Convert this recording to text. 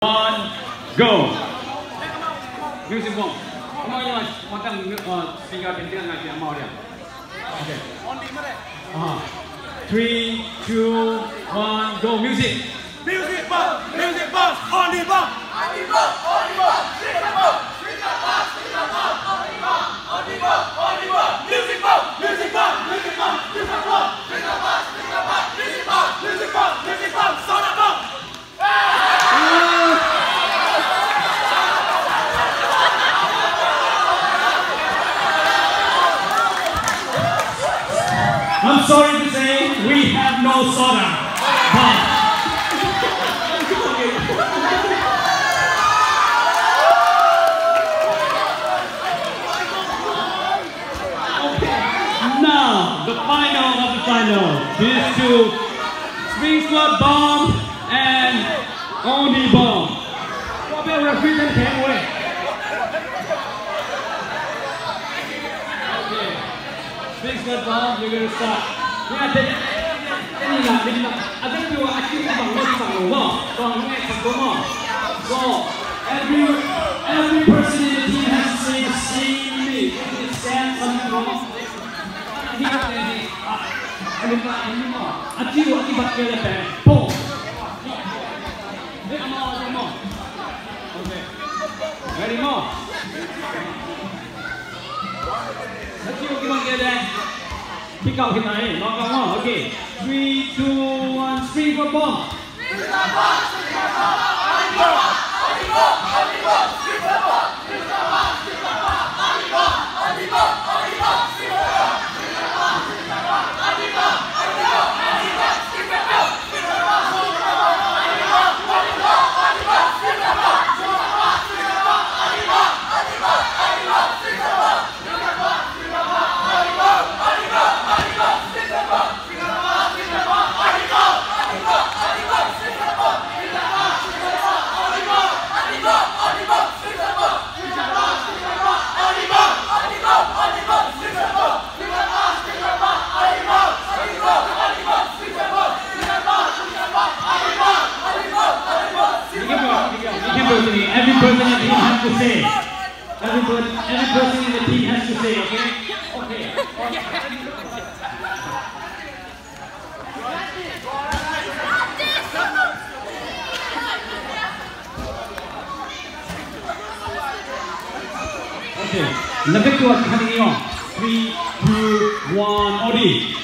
1, go. Music boom. Kamu yang macam sehingga penting ngaji amal dia. Okay. 3, 2, 1, go. Music. Music boom. Music boom. On the boom. On the boom. On the boom. Swing the boom. Swing the boom. Swing the boom. On the boom. On the boom. On the boom. Music boom. Music boom. Music boom. Swing the boom. Swing the boom. Swing the boom. Music boom. Music boom. Music boom. Sound the boom. I'm sorry to say, we have no soda. Now, the final of the final. These two, Spring Squad Bomb and Only Bomb. What about referee can't wait? Spring Squad Bomb, you're gonna start. Yeah, ini lah. Ada dua aktif bang lagi sama bang. Bang ini satu bang. So every person in the team has to say the same thing. If they stand something wrong, ini mah. Aktif akibat dia pen. Boom. Ini mau. Okay. Ready more. Aktif akibat dia. Pick out kita ni, knock out. Okay. 3, 2, 1, spring for bomb. Spring for bomb. Spring for bomb. On the bomb. On the bomb. On the bomb. Spring for bomb. Spring for bomb. Spring for bomb. On the bomb. On the bomb. On the bomb. Spring for bomb. Spring for bomb. Spring for bomb. On the bomb. On the bomb. On the bomb. Spring for bomb. Spring for bomb. Spring for bomb. On the bomb. On the bomb. On the bomb. Spring for bomb. Spring for bomb. Spring for bomb. On the bomb. On the bomb. On the bomb. Spring for bomb. Spring for bomb. Spring for bomb. On the bomb. On the bomb. On the bomb. Spring for bomb. Spring for bomb. Spring for bomb. On the bomb. On the bomb. On the bomb. Spring for bomb. Spring for bomb. Spring for bomb. On the bomb. On the bomb. On the bomb. Spring for bomb. Spring for bomb. Spring for bomb. On the bomb. On the bomb. On the bomb. Spring for bomb. Spring for bomb. Spring for bomb. On the bomb. On the bomb. On the bomb. Spring for bomb. Spring for bomb. Spring for bomb. On the bomb. On the bomb. On the bomb. Every person in the team has to say. Every person in the team has to say. Okay. Okay. Okay, lebih kuat hari ini. 3, 2, 1, Odi.